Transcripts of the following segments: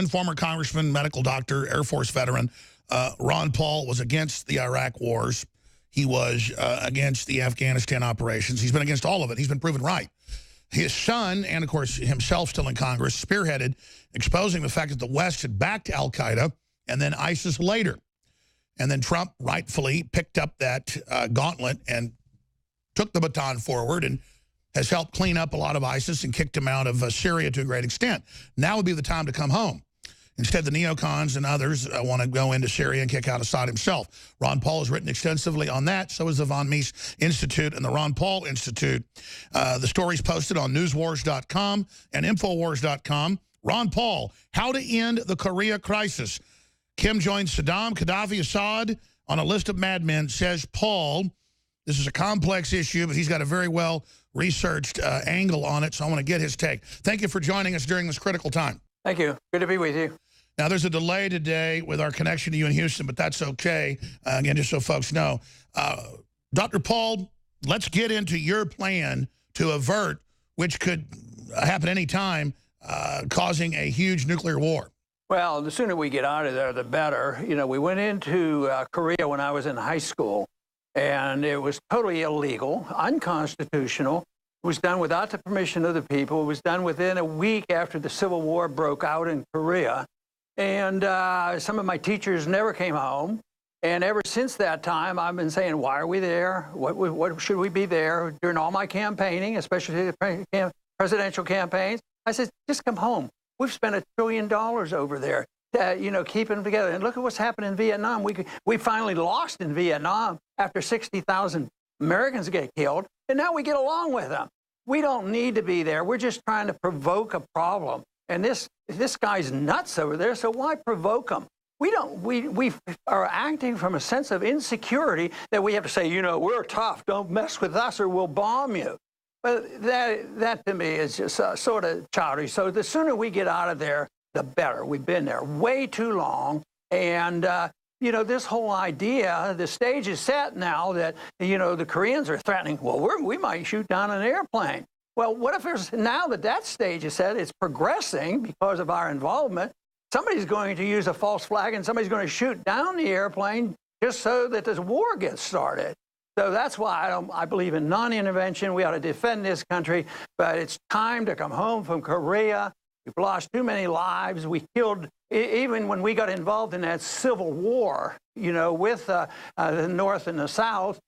Former congressman, medical doctor, Air Force veteran, Ron Paul was against the Iraq wars. He was against the Afghanistan operations. He's been against all of it. He's been proven right. His son, and of course himself still in Congress, spearheaded exposing the fact that the West had backed al-Qaeda and then ISIS later. And then Trump rightfully picked up that gauntlet and took the baton forward and has helped clean up a lot of ISIS and kicked him out of Syria to a great extent. Now would be the time to come home. Instead, the neocons and others want to go into Syria and kick out Assad himself. Ron Paul has written extensively on that. So has the Von Mies Institute and the Ron Paul Institute. The story's posted on newswars.com and InfoWars.com. Ron Paul, How to End the Korea Crisis. Kim joins Saddam, Gaddafi, Assad on a list of madmen, says Paul. This is a complex issue, but he's got a very well-researched angle on it, so I want to get his take. Thank you for joining us during this critical time. Thank you. Good to be with you. Now, there's a delay today with our connection to you in Houston, but that's okay. Again, just so folks know. Dr. Paul, let's get into your plan to avert, which could happen any time, causing a huge nuclear war. Well, the sooner we get out of there, the better. You know, we went into Korea when I was in high school, and it was totally illegal, unconstitutional. It was done without the permission of the people. It was done within a week after the Civil War broke out in Korea. And some of my teachers never came home. And ever since that time, I've been saying, why are we there? What should we be there? During all my campaigning, especially the presidential campaigns, I said, just come home. We've spent $1 trillion over there, you know, keeping them together. And look at what's happened in Vietnam. We finally lost in Vietnam after 60,000 Americans get killed. And now we get along with them. We don't need to be there. We're just trying to provoke a problem. And this guy's nuts over there, so why provoke him? We are acting from a sense of insecurity that we have to say, you know, we're tough. Don't mess with us or we'll bomb you. But that to me is just sort of childish. So the sooner we get out of there, the better. We've been there way too long. And you know, this whole idea, the stage is set now that, you know, the Koreans are threatening, well, we might shoot down an airplane. Well, what if there's, now that stage is set, it's progressing because of our involvement, somebody's going to use a false flag and somebody's going to shoot down the airplane just so that this war gets started. So that's why I believe in non-intervention. We ought to defend this country, but it's time to come home from Korea. We've lost too many lives. We killed, even when we got involved in that civil war, you know, with the North and the South,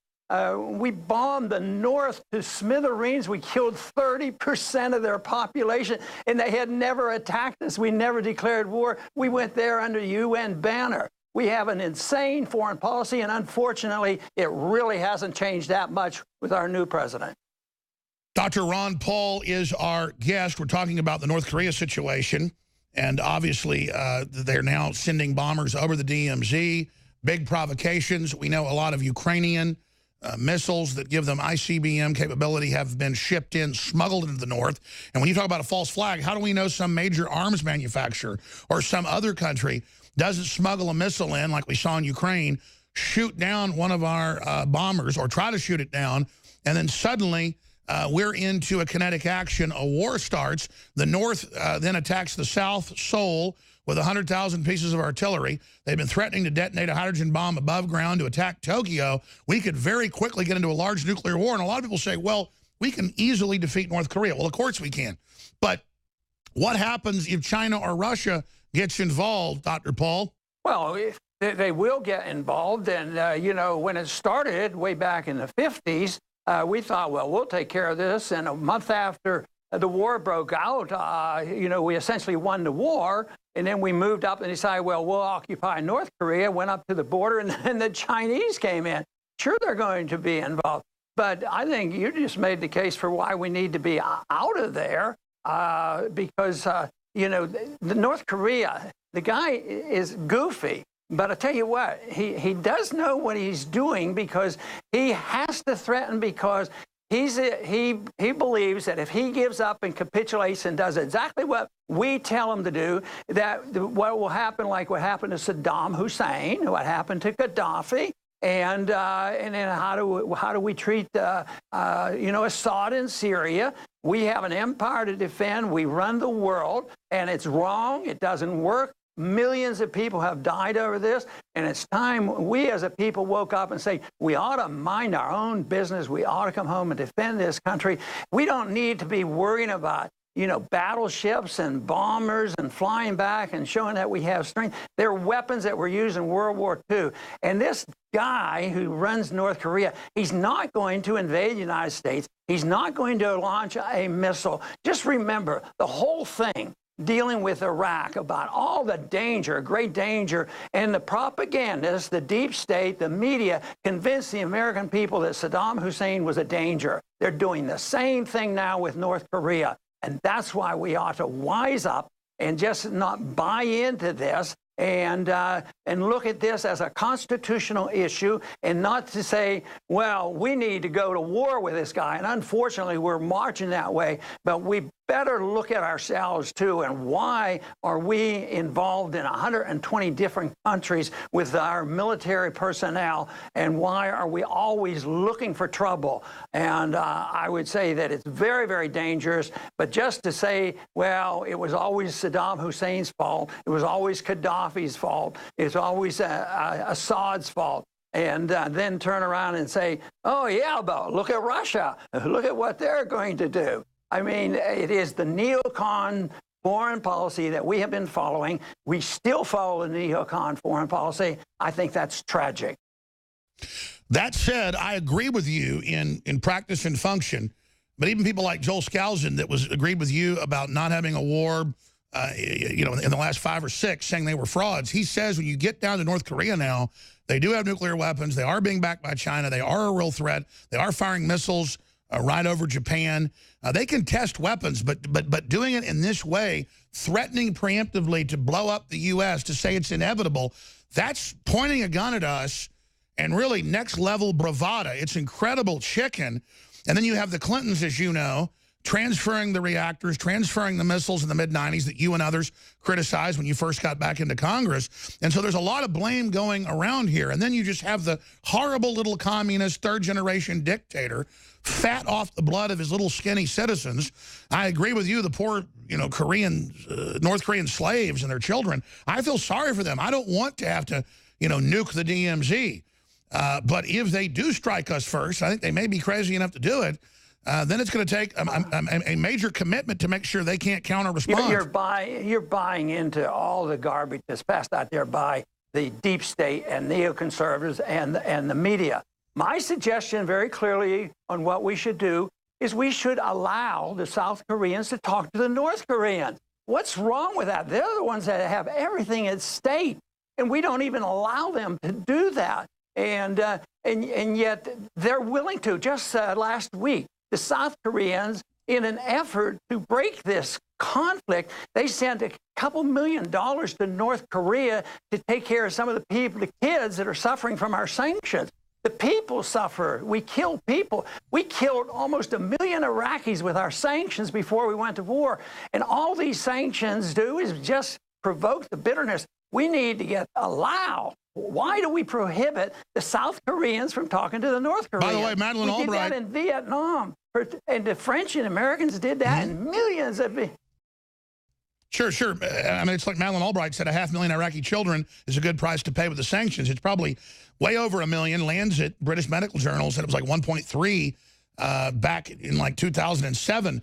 we bombed the North to smithereens. We killed 30% of their population, and they had never attacked us. We never declared war. We went there under UN banner. We have an insane foreign policy, and unfortunately, it really hasn't changed that much with our new president. Dr. Ron Paul is our guest. We're talking about the North Korea situation, and obviously they're now sending bombers over the DMZ, big provocations. We know a lot of Ukrainian missiles that give them ICBM capability have been shipped in, smuggled into the North. And when you talk about a false flag, how do we know some major arms manufacturer or some other country doesn't smuggle a missile in, like we saw in Ukraine, shoot down one of our bombers or try to shoot it down, and then suddenly we're into a kinetic action. A war starts. The North then attacks the South, Seoul, with 100,000 pieces of artillery. They've been threatening to detonate a hydrogen bomb above ground to attack Tokyo. We could very quickly get into a large nuclear war. And a lot of people say, well, we can easily defeat North Korea. Well, of course we can. But what happens if China or Russia gets involved, Dr. Paul? Well, they will get involved. And, you know, when it started way back in the 50s, we thought, well, we'll take care of this. And a month after the war broke out, you know, we essentially won the war. And then we moved up and decided, well, we'll occupy North Korea, went up to the border, and then the Chinese came in. Sure, they're going to be involved. But I think you just made the case for why we need to be out of there because, you know, the North Korea, the guy is goofy. But I tell you what, he does know what he's doing because he has to threaten because he believes that if he gives up and capitulates and does exactly what we tell him to do, that what will happen, like what happened to Saddam Hussein, what happened to Gaddafi, And then how do we treat Assad in Syria? We have an empire to defend. We run the world, and it's wrong. It doesn't work. Millions of people have died over this, and it's time we as a people woke up and say, we ought to mind our own business. We ought to come home and defend this country. We don't need to be worrying about, battleships and bombers and flying back and showing that we have strength. They're weapons that were used in World War II. And this guy who runs North Korea, he's not going to invade the United States. He's not going to launch a missile. Just remember, the whole thing dealing with Iraq, about all the danger, great danger, and the propagandists, the deep state, the media, convinced the American people that Saddam Hussein was a danger. They're doing the same thing now with North Korea. And that's why we ought to wise up and just not buy into this and look at this as a constitutional issue, and not to say, well, we need to go to war with this guy. And unfortunately, we're marching that way. But we better look at ourselves, too, and why are we involved in 120 different countries with our military personnel, and why are we always looking for trouble? And I would say that it's very, very dangerous. But just to say, well, it was always Saddam Hussein's fault, it was always Gaddafi's fault, it's always Assad's fault, and then turn around and say, oh, yeah, but look at Russia. Look at what they're going to do. I mean, it is the neocon foreign policy that we have been following. We still follow the neocon foreign policy. I think that's tragic. That said, I agree with you in practice and function. But even people like Joel Skousen that agreed with you about not having a war, in the last 5 or 6, saying they were frauds. He says when you get down to North Korea now, they do have nuclear weapons. They are being backed by China. They are a real threat. They are firing missiles right over Japan. They can test weapons, but doing it in this way, threatening preemptively to blow up the U.S., to say it's inevitable, that's pointing a gun at us and really next-level bravado. It's incredible chicken. And then you have the Clintons, as you know, transferring the reactors, transferring the missiles in the mid-'90s that you and others criticized when you first got back into Congress. And so there's a lot of blame going around here. And then you just have the horrible little communist third-generation dictator fat off the blood of his little skinny citizens. I agree with you, the poor, North Korean slaves and their children. I feel sorry for them. I don't want to have to, nuke the DMZ. But if they do strike us first, I think they may be crazy enough to do it, then it's going to take a major commitment to make sure they can't counter-respond. You're buying into all the garbage that's passed out there by the deep state and neoconservatives and the media. My suggestion very clearly on what we should do is we should allow the South Koreans to talk to the North Koreans. What's wrong with that? They're the ones that have everything at stake, and we don't even allow them to do that. And yet they're willing to. Just last week, the South Koreans, in an effort to break this conflict, they sent a couple $1 million to North Korea to take care of some of the people, the kids that are suffering from our sanctions. The people suffer. We kill people. We killed almost 1 million Iraqis with our sanctions before we went to war. And all these sanctions do is just provoke the bitterness. We need to allow. Why do we prohibit the South Koreans from talking to the North Koreans? By the way, Madeleine Albright. We did that in Vietnam. And the French and Americans did that, and millions of people. Sure. I mean, it's like Madeleine Albright said, 500,000 Iraqi children is a good price to pay with the sanctions. It's probably way over 1 million. Lancet, British Medical Journal, said it was like 1.3 back in like 2007,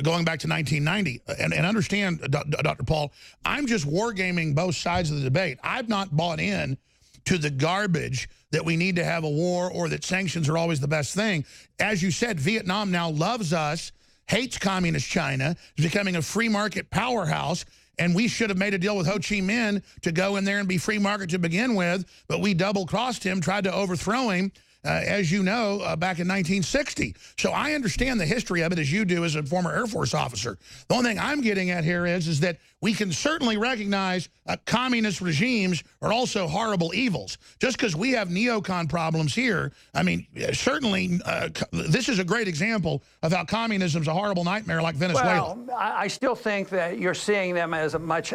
going back to 1990. And understand, Dr. Paul, I'm just wargaming both sides of the debate. I've not bought in to the garbage that we need to have a war or that sanctions are always the best thing. As you said, Vietnam now loves us, hates communist China, is becoming a free market powerhouse, and we should have made a deal with Ho Chi Minh to go in there and be free market to begin with, but we double-crossed him, tried to overthrow him, as you know, back in 1960. So I understand the history of it, as you do as a former Air Force officer. The only thing I'm getting at here is that we can certainly recognize communist regimes are also horrible evils. Just because we have neocon problems here, I mean, certainly this is a great example of how communism is a horrible nightmare like Venezuela. Well, I still think that you're seeing them as a much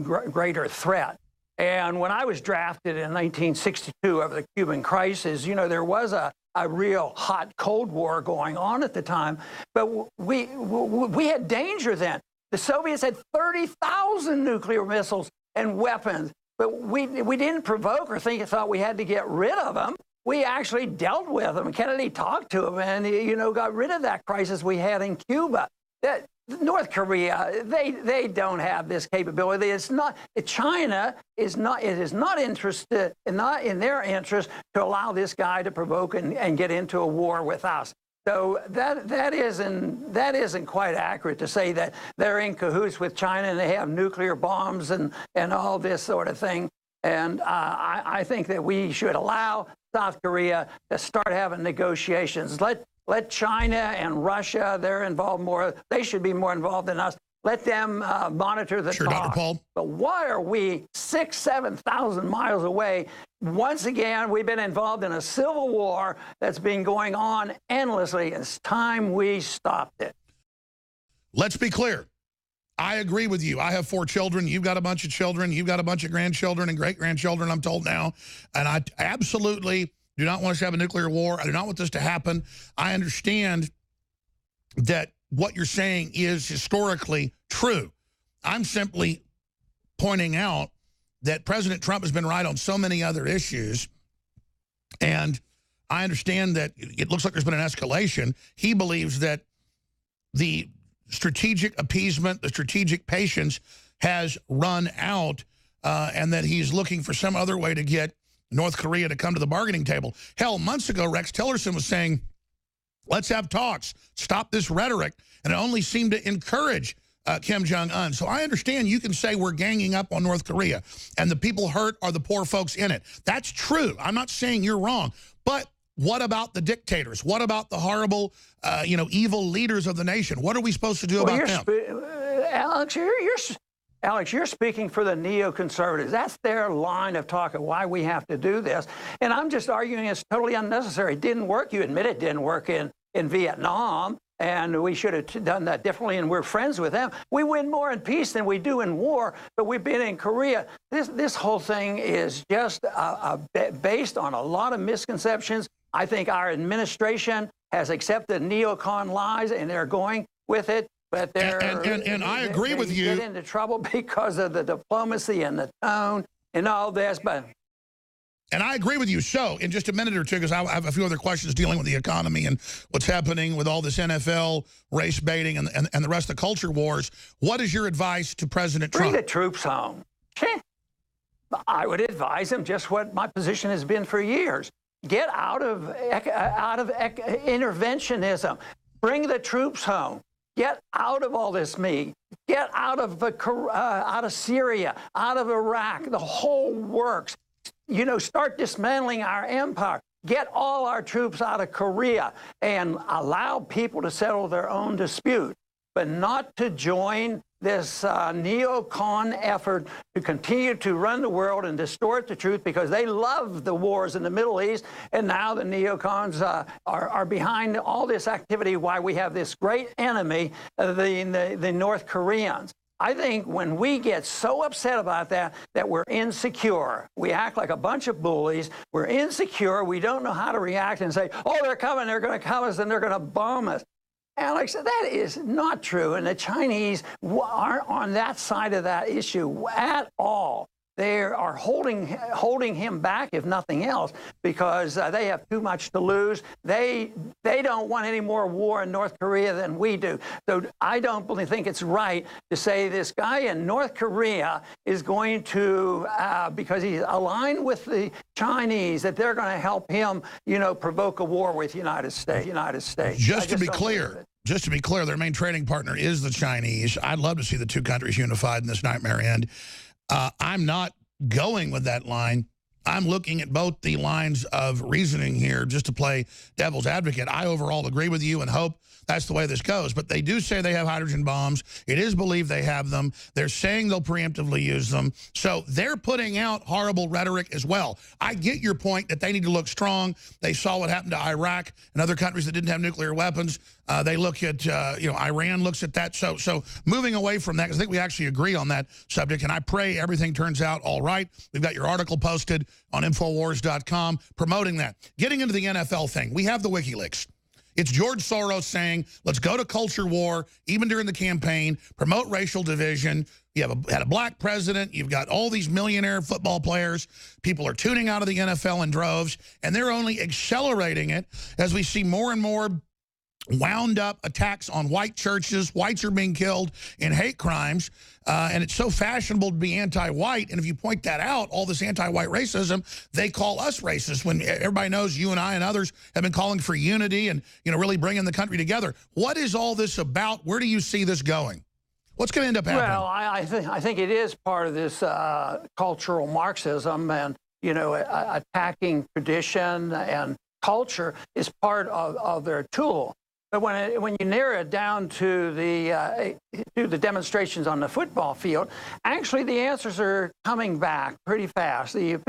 greater threat. And when I was drafted in 1962 over the Cuban crisis, you know, there was a real hot Cold War going on at the time. But we had danger then. The Soviets had 30,000 nuclear missiles and weapons, but we didn't provoke or thought we had to get rid of them. We actually dealt with them. Kennedy talked to them and, you know, got rid of that crisis we had in Cuba. North Korea, they don't have this capability. It's not. China is not. It is not interested, not in their interest to allow this guy to provoke and get into a war with us. So that isn't quite accurate to say that they're in cahoots with China and they have nuclear bombs and all this sort of thing. And I think that we should allow South Korea to start having negotiations. Let China and Russia, they're involved more. They should be more involved than us. Let them monitor the talk. Dr. Paul. But why are we 6,000 to 7,000 miles away? Once again, we've been involved in a civil war that's been going on endlessly. It's time we stopped it. Let's be clear. I agree with you. I have 4 children. You've got a bunch of children. You've got a bunch of grandchildren and great-grandchildren, I'm told now. And I absolutely do not want us to have a nuclear war. I do not want this to happen. I understand that what you're saying is historically true. I'm simply pointing out that President Trump has been right on so many other issues. And I understand that it looks like there's been an escalation. He believes that the strategic appeasement, the strategic patience has run out, and that he's looking for some other way to get North Korea to come to the bargaining table. Hell, months ago, Rex Tillerson was saying, let's have talks, stop this rhetoric, and it only seemed to encourage Kim Jong-un. So I understand you can say we're ganging up on North Korea, and the people hurt are the poor folks in it. That's true. I'm not saying you're wrong. But what about the dictators? What about the horrible, evil leaders of the nation? What are we supposed to do about them? Alex, you're speaking for the neoconservatives. That's their line of talk of why we have to do this. And I'm just arguing it's totally unnecessary. It didn't work. You admit it didn't work in Vietnam, and we should have done that differently, and we're friends with them. We win more in peace than we do in war, but we've been in Korea. This whole thing is just based on a lot of misconceptions. I think our administration has accepted neocon lies, and they're going with it. But and I agree with you. They get into trouble because of the diplomacy and the tone and all this. And I agree with you. So in just a minute or two, because I have a few other questions dealing with the economy and what's happening with all this NFL race baiting and the rest of the culture wars, what is your advice to President Trump? Bring the troops home. I would advise him just what my position has been for years. Get out of interventionism. Bring the troops home. Get out of all this me. Get out of Syria, out of Iraq, the whole works. Start dismantling our empire. Get all our troops out of Korea and allow people to settle their own dispute, but not to join this neocon effort to continue to run the world and distort the truth, because they love the wars in the Middle East, and now the neocons are behind all this activity, why we have this great enemy, the North Koreans. I think when we get so upset about that we're insecure, we act like a bunch of bullies, we're insecure, we don't know how to react and say, oh, they're coming, they're going to come us, and they're going to bomb us. Alex, that is not true, and the Chinese aren't on that side of that issue at all. They are holding him back, if nothing else, because they have too much to lose. They don't want any more war in North Korea than we do. So I don't really think it's right to say this guy in North Korea is going to, because he's aligned with the Chinese, that they're going to help him, provoke a war with the United States. Just to be clear, their main trading partner is the Chinese. I'd love to see the two countries unified and this nightmare end. I'm not going with that line. I'm looking at both the lines of reasoning here just to play devil's advocate. I overall agree with you and hope that's the way this goes. But they do say they have hydrogen bombs. It is believed they have them. They're saying they'll preemptively use them. So they're putting out horrible rhetoric as well. I get your point that they need to look strong. They saw what happened to Iraq and other countries that didn't have nuclear weapons. They look at, Iran looks at that. So moving away from that, because I think we actually agree on that subject, and I pray everything turns out all right. We've got your article posted on InfoWars.com promoting that. Getting into the NFL thing, we have the WikiLeaks. It's George Soros saying, let's go to culture war, even during the campaign, promote racial division. You had a black president. You've got all these millionaire football players. People are tuning out of the NFL in droves, and they're only accelerating it as we see more and more wound up attacks on white churches. Whites are being killed in hate crimes. And it's so fashionable to be anti-white. And if you point that out, all this anti-white racism, they call us racist when everybody knows you and I and others have been calling for unity and, really bringing the country together. What is all this about? Where do you see this going? What's going to end up happening? Well, I think it is part of this cultural Marxism, and, attacking tradition and culture is part of their tool. But when you narrow it down to the demonstrations on the football field, actually the answers are coming back pretty fast. The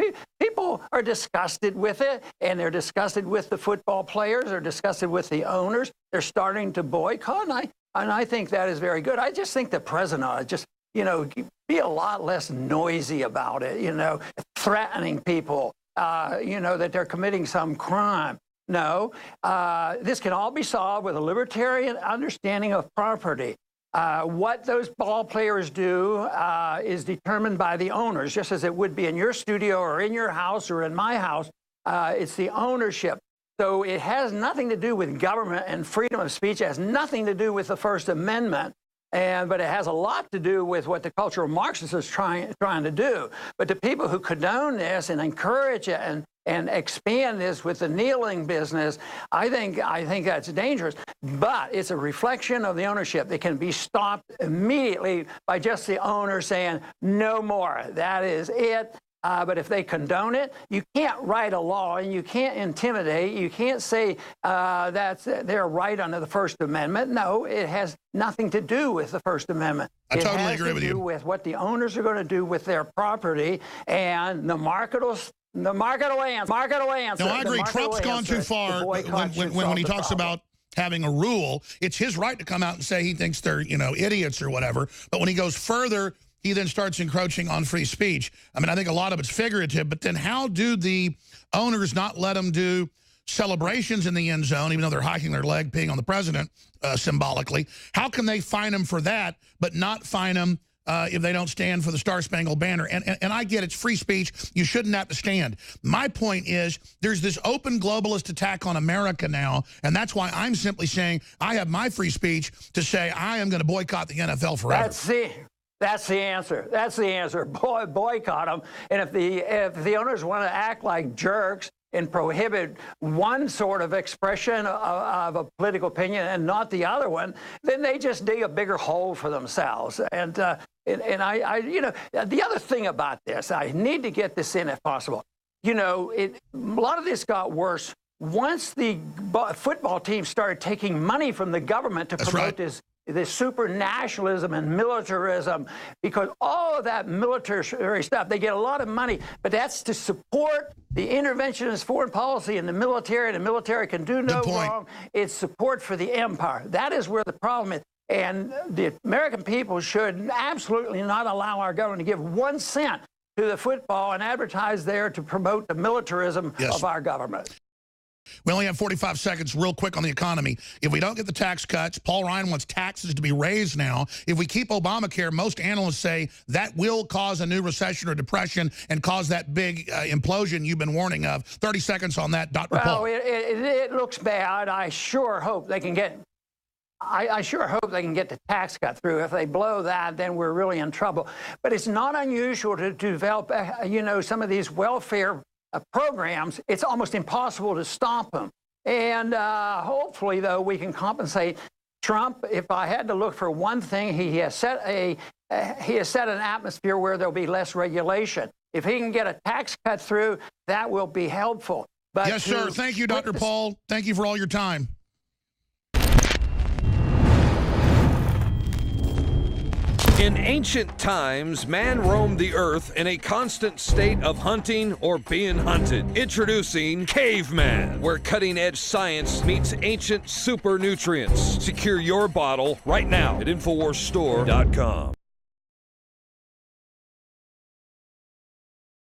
people are disgusted with it, and they're disgusted with the football players. They're disgusted with the owners. They're starting to boycott, and I think that is very good. I just think the president ought to just be a lot less noisy about it. Threatening people, that they're committing some crime. No, this can all be solved with a libertarian understanding of property. What those ball players do is determined by the owners, just as it would be in your studio or in your house or in my house. It's the ownership. So it has nothing to do with government and freedom of speech. It has nothing to do with the First Amendment. But it has a lot to do with what the cultural Marxists is trying to do. But the people who condone this and encourage it and expand this with the kneeling business, I think that's dangerous. But it's a reflection of the ownership that can be stopped immediately by just the owner saying, no more. That is it. But if they condone it, you can't write a law and you can't intimidate. You can't say that they're right under the First Amendment. No, it has nothing to do with the First Amendment. I totally agree with you. It has to do with what the owners are going to do with their property, and the market will answer. No, I agree. Trump's gone too far when he talks about having a rule. It's his right to come out and say he thinks they're, idiots or whatever. But when he goes further, he then starts encroaching on free speech. I mean, I think a lot of it's figurative, but then how do the owners not let them do celebrations in the end zone, even though they're hiking their leg, peeing on the president symbolically? How can they fine them for that, but not fine them if they don't stand for the Star-Spangled Banner? And I get it's free speech. You shouldn't have to stand. My point is there's this open globalist attack on America now, and that's why I'm simply saying I have my free speech to say I am going to boycott the NFL forever. That's the answer. That's the answer. Boycott them. And if the owners want to act like jerks and prohibit one sort of expression of a political opinion and not the other one, then they just dig a bigger hole for themselves. And I the other thing about this, I need to get this in if possible. A lot of this got worse once the football team started taking money from the government to promote this super nationalism and militarism, because all of that military stuff, they get a lot of money, but that's to support the interventionist foreign policy and the military can do no wrong. It's support for the empire. That is where the problem is. And the American people should absolutely not allow our government to give 1 cent to the football and advertise there to promote the militarism of our government. We only have 45 seconds real quick on the economy. If we don't get the tax cuts, Paul Ryan wants taxes to be raised now. If we keep Obamacare, most analysts say that will cause a new recession or depression and cause that big implosion you've been warning of. 30 seconds on that, Dr. Paul. Well, it looks bad. I sure hope they can get the tax cut through. If they blow that, then we're really in trouble. But it's not unusual to develop, some of these welfare programs. It's almost impossible to stop them. And hopefully, though, we can compensate Trump. If I had to look for one thing, he has set an atmosphere where there'll be less regulation. If he can get a tax cut through, that will be helpful. But yes, sir. Thank you, Dr. Paul. Thank you for all your time. In ancient times, man roamed the earth in a constant state of hunting or being hunted. Introducing Caveman, where cutting-edge science meets ancient super nutrients. Secure your bottle right now at InfoWarsStore.com.